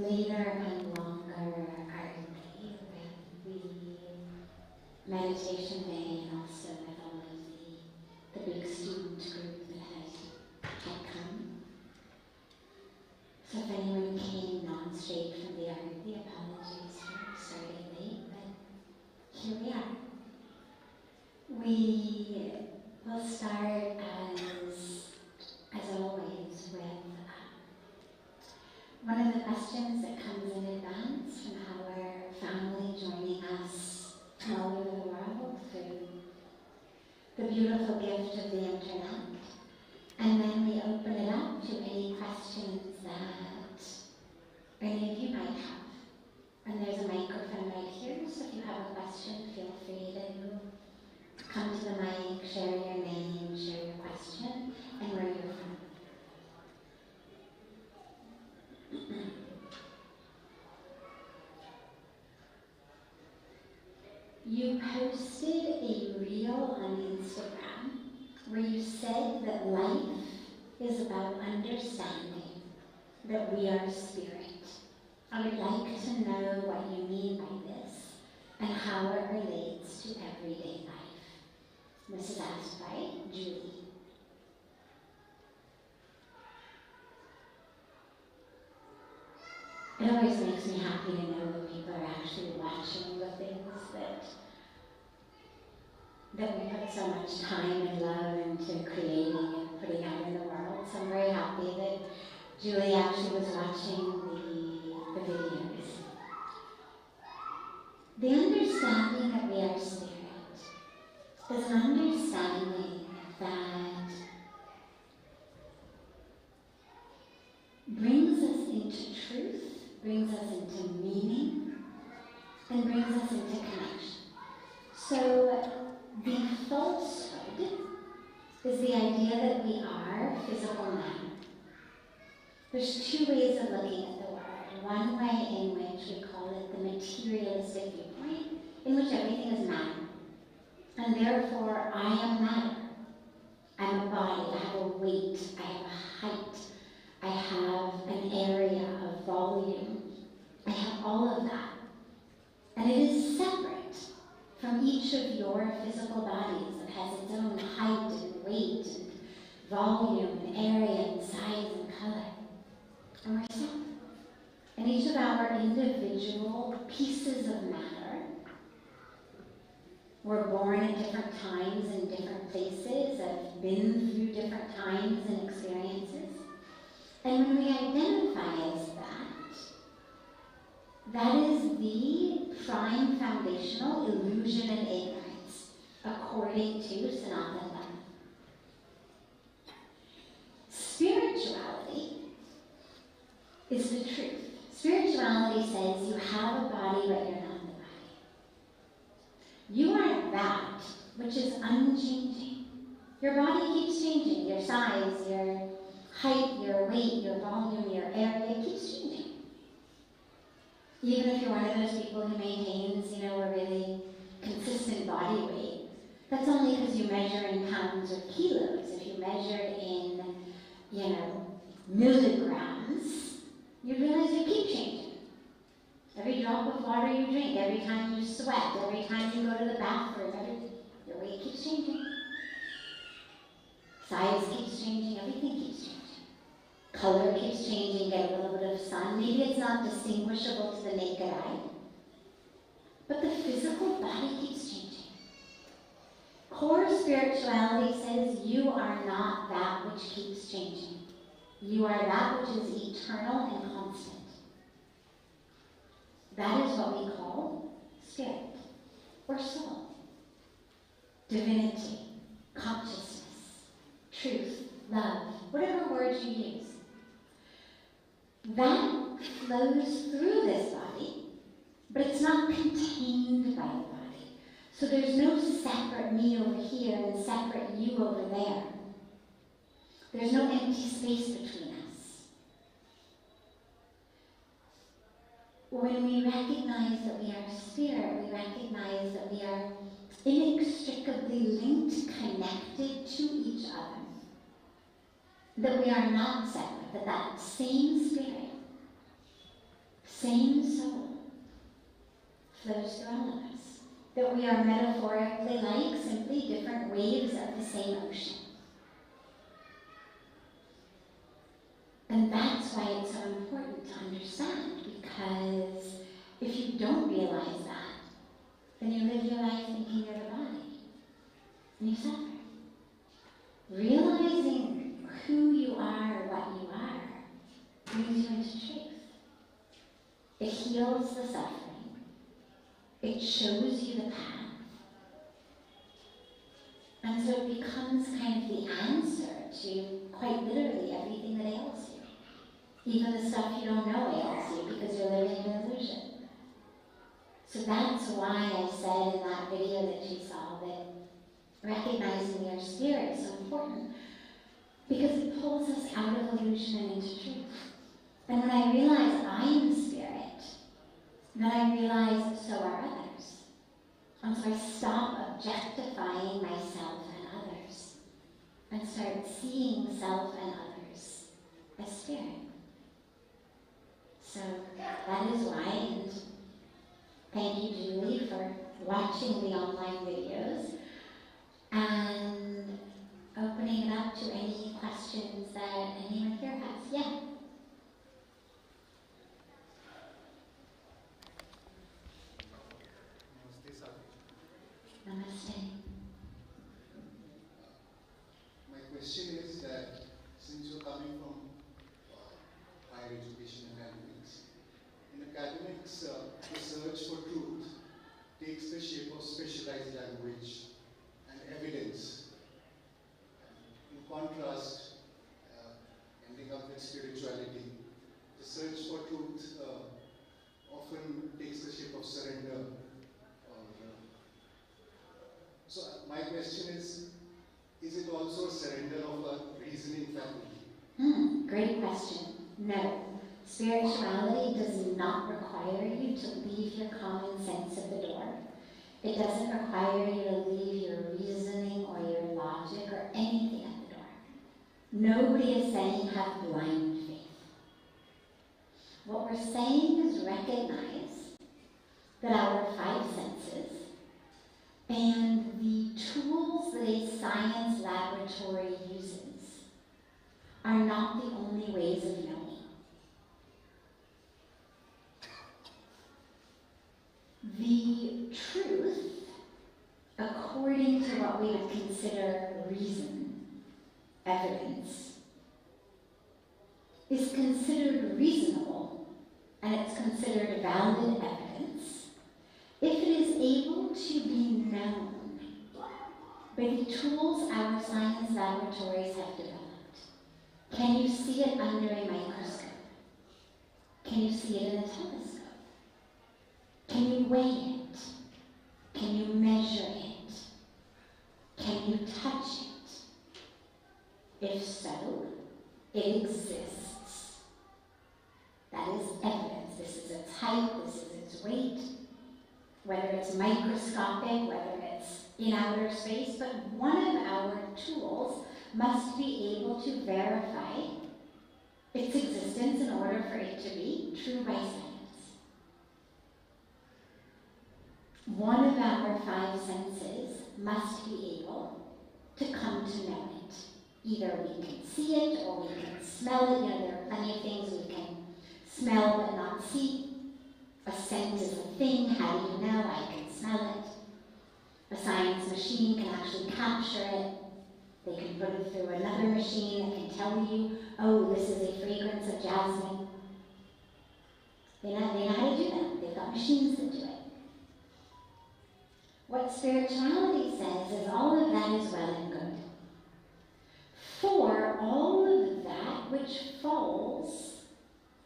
later and longer art day with the meditation day, and also with all of the big student group that had come. So if anyone came non-straight from the art, the apologies for starting late, but here we are. We will start as always with one of the questions that comes in advance from our family joining us from all over the world through the beautiful gift of the internet. And then we open it up to any questions that any of you might have. And there's a microphone right here, so if you have a question, feel free to come to the mic, share your name, share your question, and where you're from. You posted a reel on Instagram where you said that life is about understanding that we are spirit. I would like to know what you mean by this and how it relates to everyday life. This is asked by Julie. It always makes me happy to know that people are actually watching the things that we put so much time and love into creating and putting out in the world. So I'm very happy that Julie actually was watching the videos. The understanding that we are spirit is an understanding that brings us into truth, brings us into meaning, and brings us into connection. So the falsehood is the idea that we are physical matter. There's two ways of looking at the world. One way in which we call it the materialistic viewpoint, in which everything is matter. And therefore, I am matter. I'm a body, I have a weight, I have a height, I have an area of volume. I have all of that. And it is separate from each of your physical bodies. It has its own height and weight and volume and area and size and color. And we're separate. And each of our individual pieces of matter were born at different times in different places, have been through different times and experiences. And when we identify as that is the prime foundational illusion and ignorance, according to Sanatana Dharma. Spirituality is the truth. Spirituality says you have a body, but you're not the body. You are that which is unchanging. Your body keeps changing. Your size, your height, your weight, your volume, your area keeps changing. Even if you're one of those people who maintains, a really consistent body weight, that's only because you measure in pounds or kilos. If you measured in, milligrams, you realize you keep changing. Every drop of water you drink, every time you sweat, every time you go to the bathroom, your weight keeps changing. Size keeps changing, everything keeps changing. Color keeps changing, get a little bit of sun. Maybe it's not distinguishable to the naked eye, but the physical body keeps changing. Core spirituality says you are not that which keeps changing. You are that which is eternal and constant. That is what we call spirit or soul. Divinity, consciousness, truth, love, whatever words you use. That flows through this body, but it's not contained by the body. So there's no separate me over here and separate you over there. There's no empty space between us. When we recognize that we are spirit, we recognize that we are inextricably linked, connected to each other. That we are not separate, that same spirit same soul flows through all of us. That we are metaphorically like simply different waves of the same ocean. And that's why it's so important to understand, because if you don't realize that, then you live your life thinking you're the body, and you suffer. Realizing who you are, what you are, brings you into truth. It heals the suffering. It shows you the path. And so it becomes kind of the answer to quite literally everything that ails you. Even the stuff you don't know ails you because you're living in an illusion. So that's why I said in that video that you saw that recognizing your spirit is so important, because it pulls us out of illusion and into truth. And when I realize I'm spirit, then I realize so are others. And so I stop objectifying myself and others and start seeing self and others as spirit. So that is why, and thank you, Julie, for watching the online videos and opening it up to any questions that anyone here has. Yeah? Namaste. My question is that since you're coming from higher education academics, in academics, the search for truth takes the shape of specialized language and evidence. In contrast, ending up with spirituality, the search for truth often takes the shape of surrender. So my question is it also a surrender of a reasoning faculty? Great question. No. Spirituality does not require you to leave your common sense at the door. It doesn't require you to leave your reasoning or your logic or anything at the door. Nobody is saying have blind faith. What we're saying is recognize that our five senses and the tools that a science laboratory uses are not the only ways of knowing. The truth, according to what we would consider reason, evidence, is considered reasonable, and it's considered valid evidence if it is able to be known by the tools our science laboratories have developed. Can you see it under a microscope? Can you see it in a telescope? Can you weigh it? Can you measure it? Can you touch it? If so, it exists. That is evidence. This is its height, this is its weight. Whether it's microscopic, whether it's in outer space, but one of our tools must be able to verify its existence in order for it to be true by science. One of our five senses must be able to come to know it. Either we can see it or we can smell it. You know, there are plenty of things we can smell but not see. A scent is a thing. How do you know? I can smell it. A science machine can actually capture it. They can put it through another machine that can tell you, oh, this is a fragrance of jasmine. They know how to do that. They've got machines that do it. What spirituality says is all of that is well and good. For all of that which falls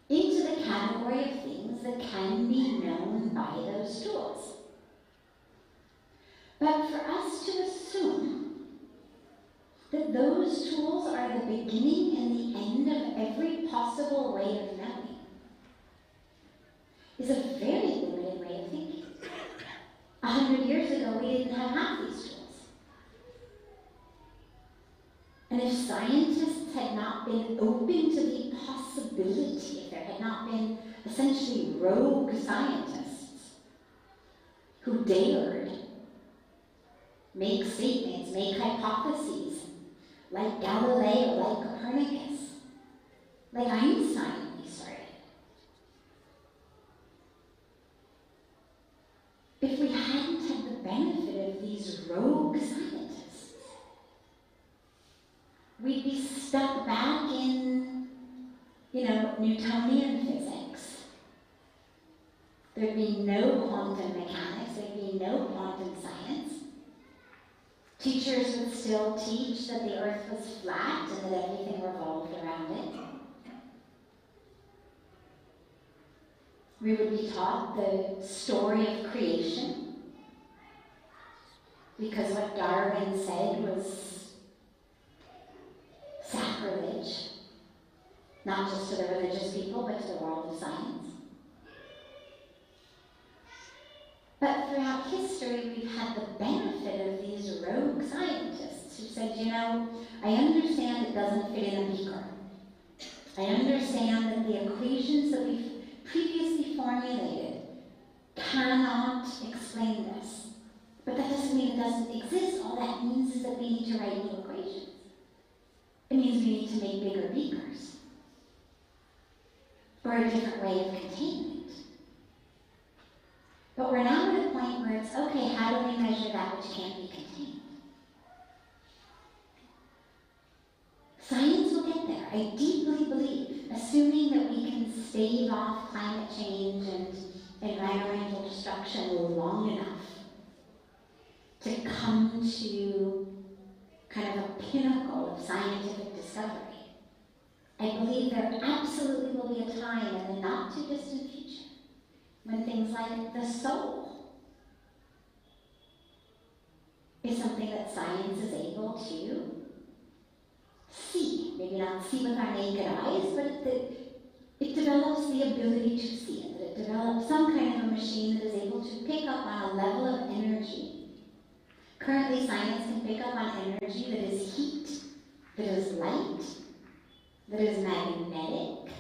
into the category of things that can be known by those tools. But for us to assume that those tools are the beginning and the end of every possible way of knowing is a very limited way of thinking. 100 years ago, we didn't have half these tools. And if scientists had not been open to the possibility, if there had had not been essentially rogue scientists who dared make statements, make hypotheses, like Galileo, like Copernicus, like Einstein restarted. If we hadn't had the benefit of these rogue scientists, we'd be stuck back in, Newtonian physics. There'd be no quantum mechanics, there'd be no quantum science. Teachers would still teach that the earth was flat and that everything revolved around it. We would be taught the story of creation, because what Darwin said was sacrilege, not just to the religious people, but to the world of science. But throughout history, we've had the benefit of these rogue scientists who said, I understand it doesn't fit in a beaker. I understand that the equations that we've previously formulated cannot explain this. But that doesn't mean it doesn't exist. All that means is that we need to write new equations. It means we need to make bigger beakers, or a different way of containment. But we're now at a point where it's, okay, how do we measure that which can't be contained? Science will get there, I deeply believe, assuming that we can stave off climate change and environmental destruction long enough to come to kind of a pinnacle of scientific discovery. I believe there absolutely will be a time in the not too distant future when things like the soul is something that science is able to see. Maybe not see with our naked eyes, but it develops the ability to see it. That it develops some kind of a machine that is able to pick up on a level of energy. Currently, science can pick up on energy that is heat, that is light, that is magnetic.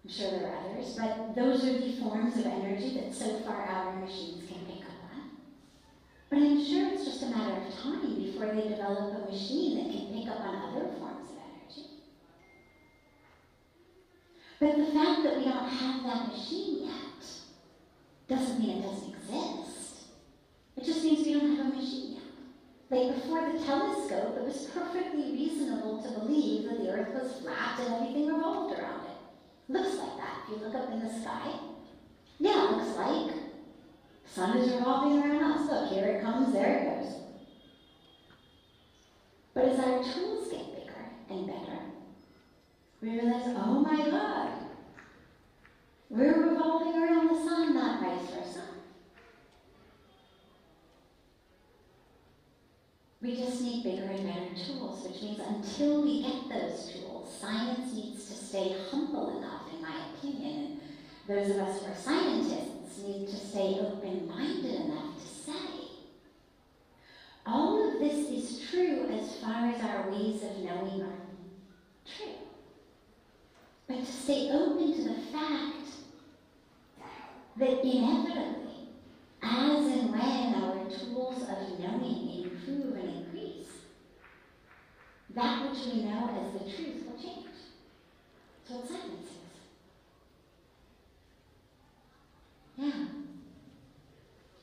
I'm sure there are others, but those are the forms of energy that so far our machines can pick up on. But I'm sure it's just a matter of time before they develop a machine that can pick up on other forms of energy. But the fact that we don't have that machine yet doesn't mean it doesn't exist. It just means we don't have a machine yet. Like before the telescope, it was perfectly reasonable to believe that the earth was flat and everything revolved around it. Looks like that. If you look up in the sky, yeah, it looks like the sun is revolving around us. Look, here it comes, there it goes. But as our tools get bigger and better, we realize, oh my God, we're revolving around the sun, not vice versa. We just need bigger and better tools, which means until we get those tools, science needs to stay humble enough, in my opinion, and those of us who are scientists need to stay open-minded enough to say, all of this is true as far as our ways of knowing are true. But to stay open to the fact that inevitably, as and when our tools of knowing improve and increase, that which we know as the truth will change. So what silence is. Yeah.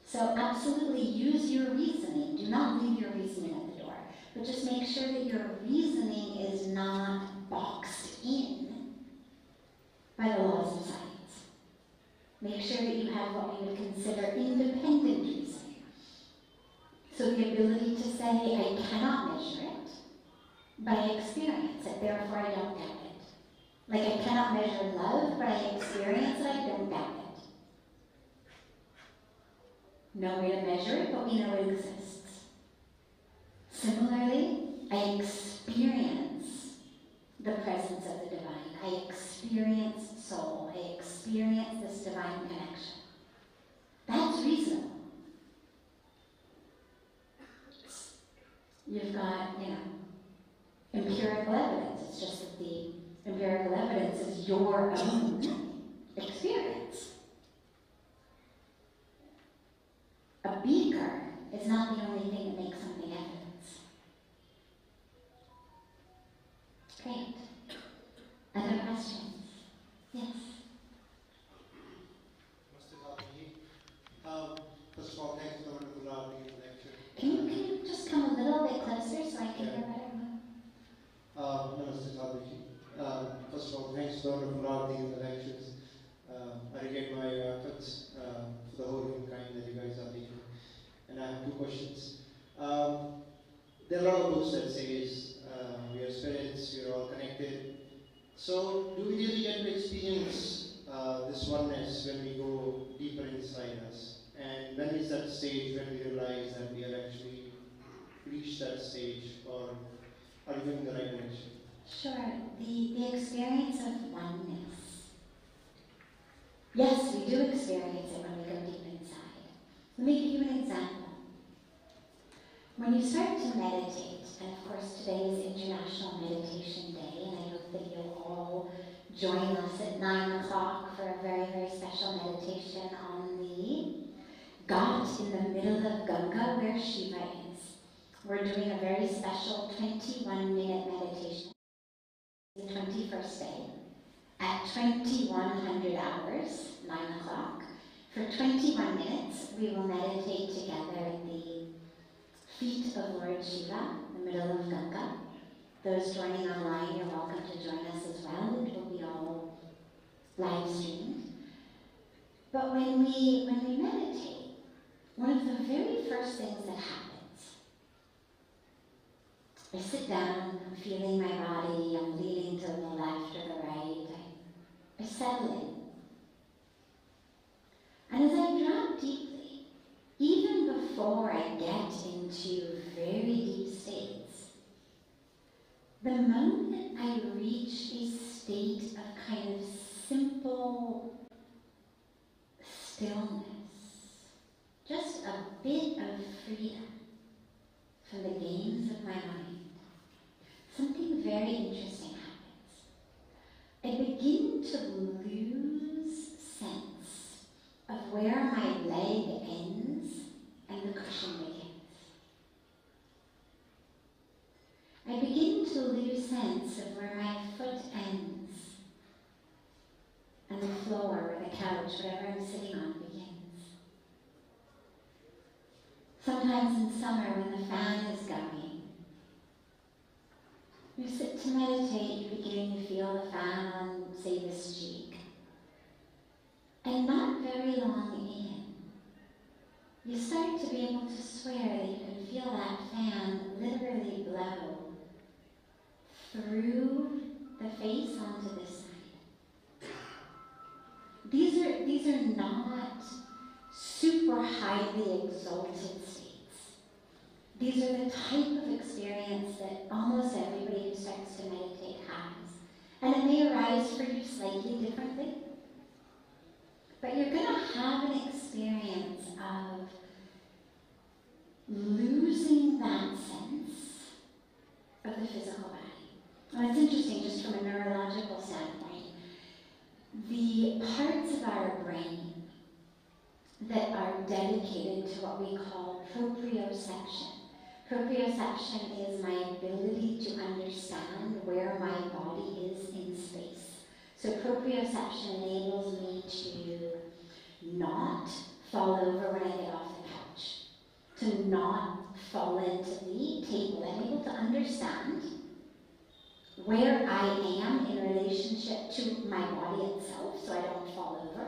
So absolutely use your reasoning. Do not leave your reasoning at the door. But just make sure that your reasoning is not boxed in by the laws of science. Make sure that you have what we would consider independent reasoning. So the ability to say, I cannot measure it, but I experience it, therefore I don't doubt it. Like I cannot measure love, but I experience it, I don't doubt it. No way to measure it, but we know it exists. Similarly, I experience the presence of the divine. I experience soul. I experience this divine connection. That's reasonable. You've got, empirical evidence. It's just that the Empirical evidence is your own experience. A beaker is not the only thing that makes something evidence. Great. Other questions? Yes. First of all, thanks for the wonderful lecture. Can you just come a little bit closer so I can hear better? Namaste, Sadhviji. First of all, thanks for the wonderful in the lectures. I regret my efforts for the whole humankind that you guys are making. And I have two questions. There are a lot of books that says we are spirits, we are all connected. So, do we really get to experience this oneness when we go deeper inside us? And when is that stage when we realize that we have actually reached that stage, or are we going in the right direction? Sure. The experience of oneness. Yes, we do experience it when we go deep inside. Let me give you an example. When you start to meditate, and of course today is International Meditation Day, and I hope that you'll all join us at 9 o'clock for a very, very special meditation on the Ghat in the middle of Ganga where Shiva is. We're doing a very special 21-minute meditation, the 21st day, at 2100 hours, 9 o'clock. For 21 minutes, we will meditate together at the feet of Lord Shiva, the middle of Ganga. Those joining online, you're welcome to join us as well. It will be all live streamed. But when we meditate, one of the very first things that happens, I sit down, I'm feeling my body, I'm leaning to the left or the right, I settle in. And as I drop deeply, even before I get into very deep states, the moment I reach a state of kind of simple stillness, just a bit of freedom from the games of my mind, something very interesting happens. I begin to lose sense of where my leg ends and the cushion begins. I begin to lose sense of where my foot ends and the floor or the couch, whatever I'm sitting on, begins. Sometimes in summer when the fan is going, you sit to meditate, you begin to feel the fan on, say, this cheek. And not very long in, you start to be able to swear that you can feel that fan literally blow through the face onto this side. These are not super highly exalted states. These are the type of experience that almost everybody who starts to meditate has. And it may arise for you slightly differently. But you're going to have an experience of losing that sense of the physical body. Well, it's interesting, just from a neurological standpoint, the parts of our brain that are dedicated to what we call proprioception. Proprioception is my ability to understand where my body is in space. So proprioception enables me to not fall over when I get off the couch, to not fall into the table. I'm able to understand where I am in relationship to my body itself, so I don't fall over,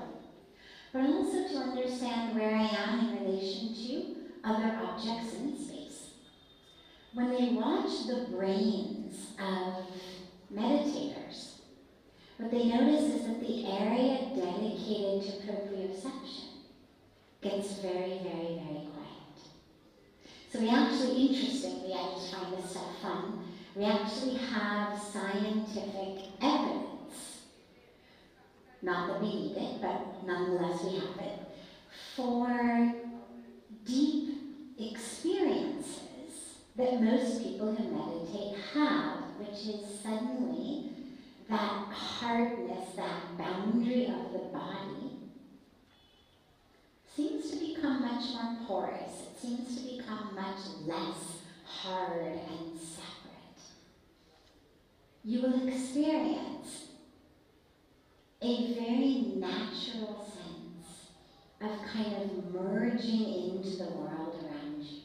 but also to understand where I am in relation to other objects in space. When they watch the brains of meditators, what they notice is that the area dedicated to proprioception gets very, very, very quiet. So we actually, interestingly, I just find this stuff fun, we actually have scientific evidence, not that we need it, but nonetheless we have it, for deep experiences that most people who meditate have, which is suddenly that hardness, that boundary of the body, seems to become much more porous. It seems to become much less hard and separate. You will experience a very natural sense of kind of merging into the world around you.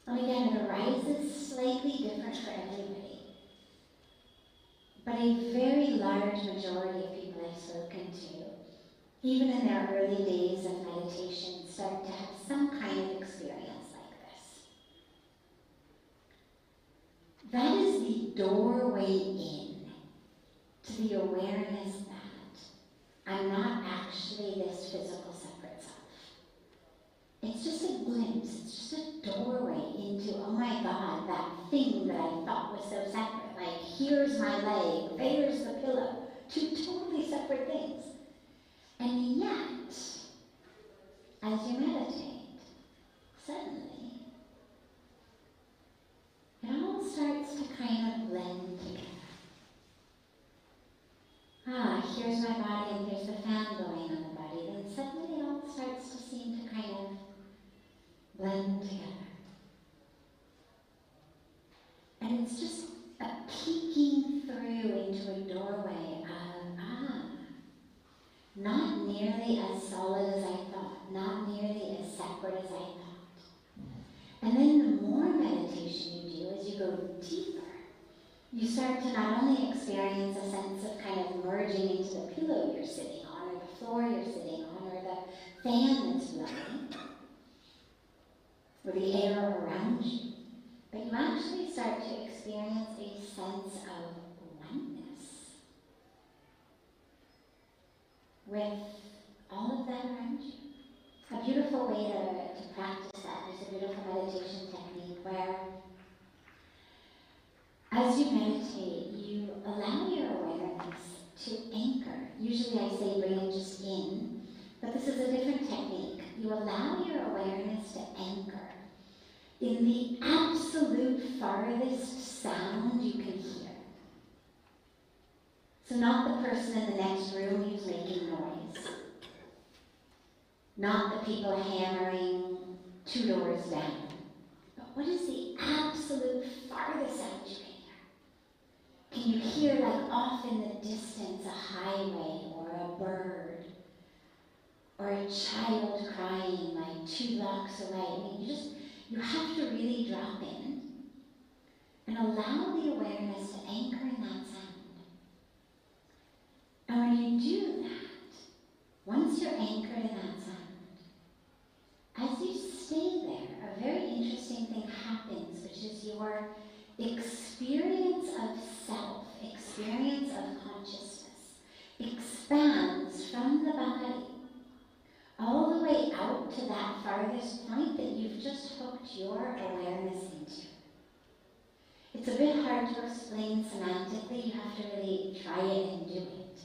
And again, it arises slightly different for everybody. But a very large majority of people I've spoken to, even in their early days of meditation, start to have some kind of experience like this. That is the doorway in to the awareness that I'm not actually this physical separate self. It's just a glimpse, it's just a doorway into, oh my God, that thing that I thought was so separate. Like, here's my leg, there's the pillow. Two totally separate things. And yet, as you meditate, suddenly, it all starts to kind of blend together. Here's my body and here's the fan going on the body. Then suddenly it all starts to seem to kind of blend together. And it's just a peeking through into a doorway of, not nearly as solid as I thought, not nearly as separate as I thought. And then the more meditation you do, as you go deeper, you start to not only experience a sense of kind of merging into the pillow you're sitting on, or the floor you're sitting on, or the fan that's blowing, or the air around you, but you actually start to experience a sense of oneness with all of that around you. A beautiful way to practice that, there's a beautiful meditation technique where as you meditate, you allow your awareness to anchor. Usually I say bring it just in, but this is a different technique. You allow your awareness to anchor in the absolute farthest sound you can hear. So not the person in the next room who's making noise. Not the people hammering 2 doors down. But what is the absolute farthest sound you can hear? Can you hear, like off in the distance, a highway or a bird? Or a child crying like 2 blocks away? I mean, you have to really drop in and allow the awareness to anchor in that sound. And when you do that, once you're anchored in that sound, as you stay there, a very interesting thing happens, which is your experience of self, experience of consciousness, expands from the body all the way out to that farthest point that you've just hooked your awareness into. It's a bit hard to explain semantically. You have to really try it and do it.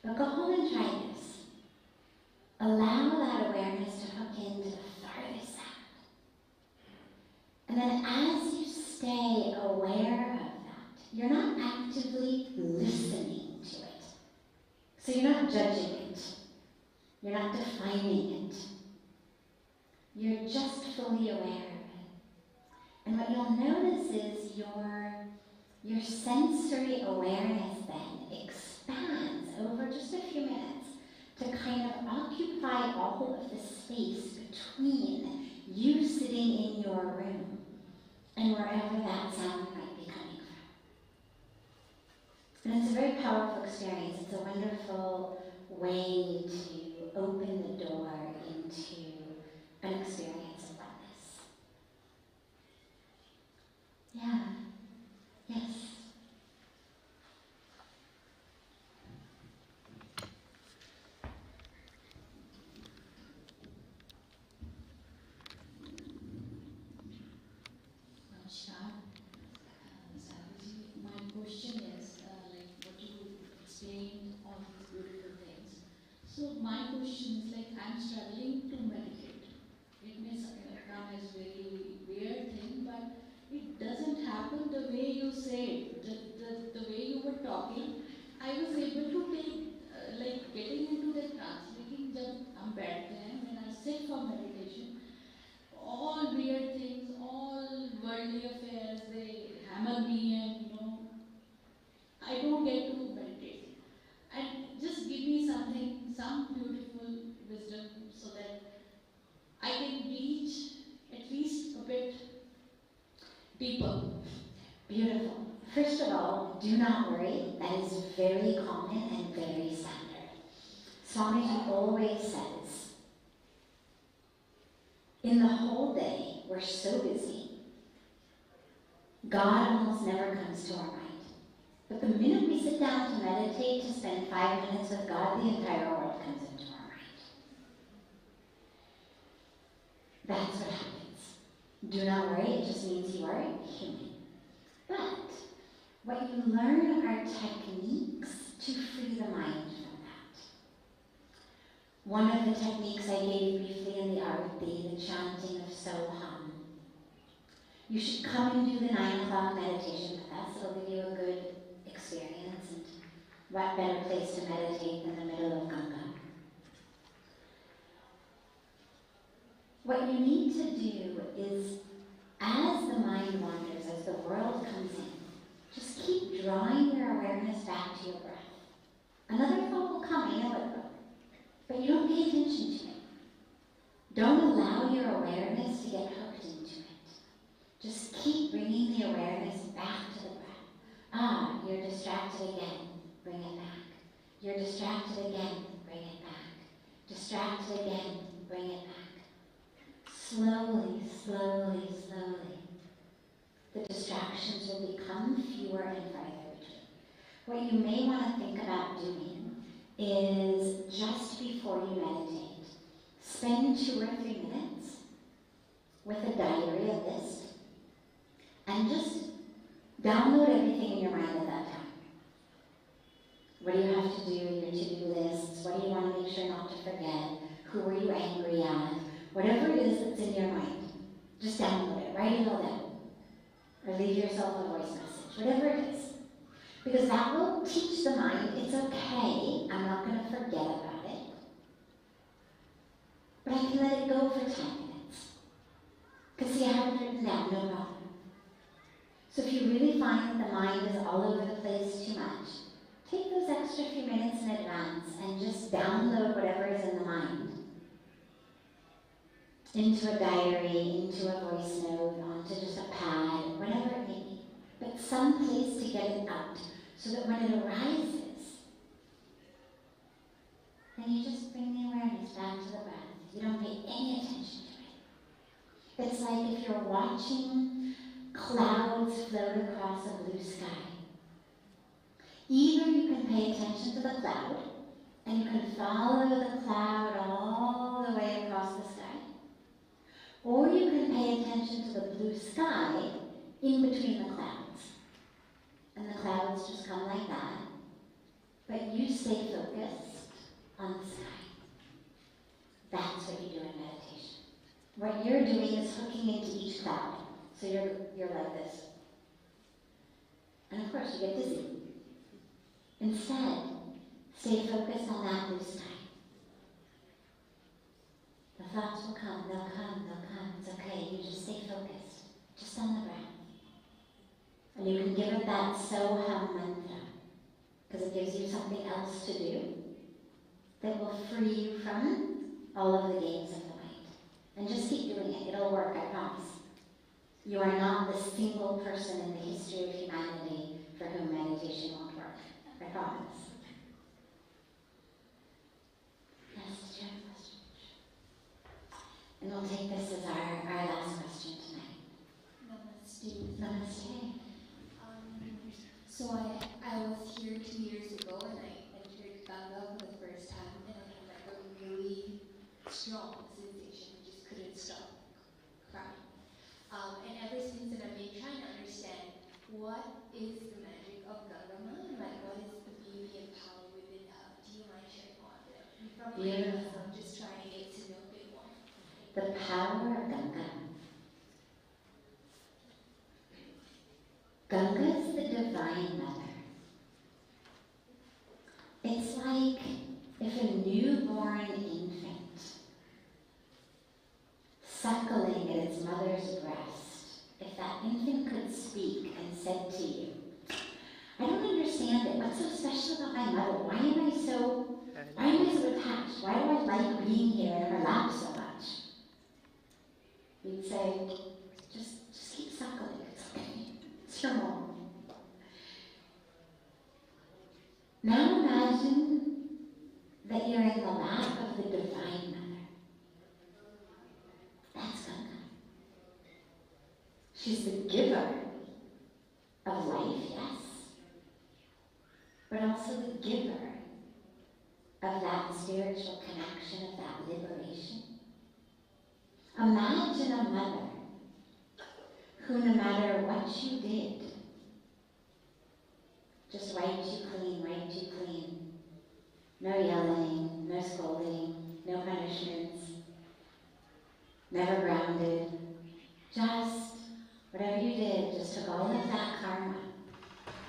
But go home and try this. Allow that awareness to hook into the farthest sound. And then as you stay aware of that, you're not actively listening to it. So you're not judging it. You're not defining it. You're just fully aware of it. And what you'll notice is your sensory awareness then expands over just a few minutes to kind of occupy all of the space between you sitting in your room and wherever that sound might be coming from. And it's a very powerful experience. It's a wonderful way to open the door into an experience of oneness. Yeah. Yes. Sadhviji, my question is, like what you explained, all these beautiful things. So my question is like, I'm struggling to meditate. It may come as very weird thing, but it doesn't happen the way you said. The way you were talking, I was able to take, like getting into that trance, लेकिन जब हम बैठते हैं, when I sit for meditation, all weird things, all worldly affairs, they hammer me and I don't get to meditate. And just give me something, some beautiful wisdom so that I can reach at least a bit deeper. Beautiful. First of all, do not worry. That is very common and very standard. Swamiji always says, in the whole day, we're so busy. God almost never comes to our mind. But the minute we sit down to meditate, to spend 5 minutes with God, the entire world comes into our mind. That's what happens. Do not worry, it just means you are human. But what you learn are techniques to free the mind from that. One of the techniques I gave briefly in the Arati, the chanting of Soham. You should come and do the 9 o'clock meditation with us. It'll give you a good experience, and what better place to meditate than the middle of Ganga. What you need to do is, as the mind wanders, as the world comes in, just keep drawing your awareness back to your breath. Another thought will come, I know it will, but you don't pay attention to it. Don't allow your awareness to get hooked into it. Just keep bringing the awareness back to the breath. Ah, you're distracted again, bring it back. You're distracted again, bring it back. Distracted again, bring it back. Slowly, slowly, slowly, the distractions will become fewer and farther between. What you may want to think about doing is, just before you meditate, spend 2 or 3 minutes with a diary, a list, and just download everything in your mind at that time. What do you have to do in your to-do lists? What do you want to make sure not to forget? Who were you angry at? Whatever it is that's in your mind, just download it, write it all down. Or leave yourself a voice message, whatever it is. Because that will teach the mind, it's okay, I'm not going to forget about it. But I can let it go for 10 minutes. Because see, I have it written down, no problem. So if you really find that the mind is all over the place too much, take those extra few minutes in advance and just download whatever is in the mind into a diary, into a voice note, onto just a pad, whatever it may be. But some place to get it out, so that when it arises, then you just bring the awareness back to the breath. You don't pay any attention to it. It's like if you're watching clouds float across a blue sky. Either you can pay attention to the cloud, and you can follow the cloud all the way across the sky, or you can pay attention to the blue sky in between the clouds. And the clouds just come like that, but you stay focused on the sky. That's what you do in meditation. What you're doing is hooking into each cloud. So you're like this. And of course you get dizzy. Instead, stay focused on that blue sky. The thoughts will come, they'll come, they'll come. It's okay, you just stay focused, just on the breath. And you can give it that Soham mantra, because it gives you something else to do that will free you from all of the games of the mind. And just keep doing it, it'll work, I promise. You are not the single person in the history of humanity for whom meditation won't work, I promise. Yes, do you have a question? And we'll take this as our last question tonight. Namaste. Namaste. So I was here 2 years ago and I entered Ganga for the first time and I had like a really strong sensation. I just couldn't stop crying. And ever since then I've been trying to understand what is the magic of Ganga, and like what is the beauty and power within her. Do you mind sharing more of it? From my so I'm just trying to get to know a bit more. The power of Ganga. Ganga is the divine mother. It's like if a newborn infant suckling at its mother's breast, if that infant could speak and said to you, I don't understand it. What's so special about my mother? Why am I so attached? Why do I like being here in her lap so much? You'd say, just keep suckling. It's okay. It's your mom. Now imagine that you're in the lap of the Divine Mother. That's Ganga. She's the giver of life, yes, but also the giver of that spiritual connection, of that liberation. Imagine a mother who, no matter what you did, just wiped you clean. No yelling, no scolding, no punishments, never grounded. Just whatever you did, just took all of that karma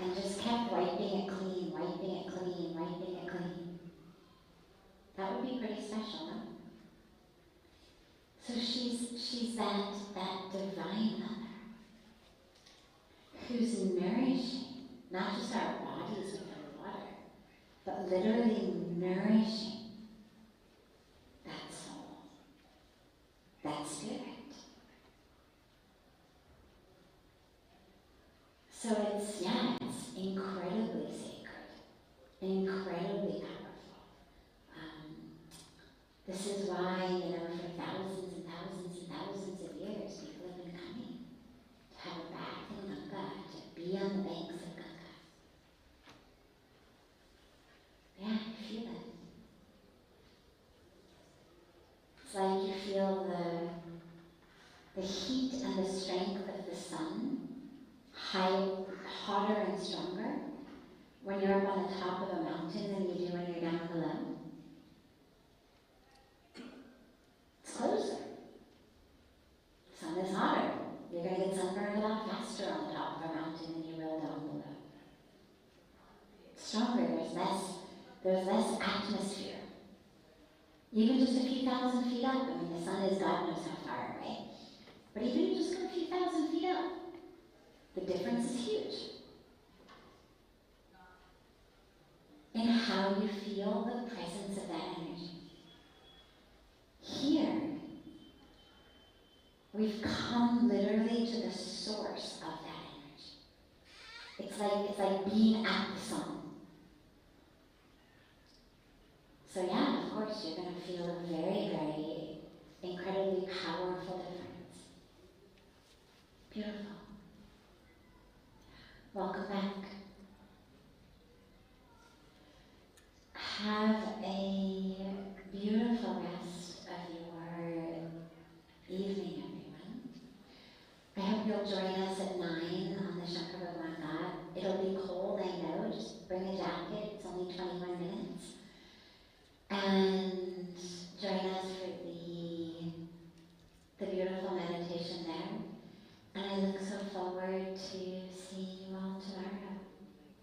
and just kept wiping it clean. That would be pretty special, no? So she's that Divine Mother who's nourishing not just our bodies with her water, but literally nourishing that soul, that spirit. So it's incredibly sacred, incredibly powerful. This is why, for thousands and thousands and thousands of years, people have been coming to have a bath in Ganga, to be on the banks of Ganga. Yeah, you feel it. It's like you feel the heat and the strength of the sun, hotter and stronger, when you're up on the top of a mountain than you do when you're down below. It's closer. The sun is hotter. You're going to get sunburned a lot faster on the top of a mountain than you will down below. It's stronger. There's less atmosphere. Even just a few thousand feet up. The sun is God knows how far away. But even if you just go a few thousand feet up, the difference is huge in how you feel the presence of that energy. Here, we've come literally to the source of that energy. It's like being at the sun. So yeah, of course, you're going to feel a very, very incredibly powerful difference. Beautiful. Welcome back. Have a beautiful rest of your evening, everyone. I hope you'll join us at 9 on the Shankar Bhagavan Ghat. It'll be cold, I know. Just bring a jacket. It's only 21 minutes. And join us for the beautiful meditation there. And I look so forward to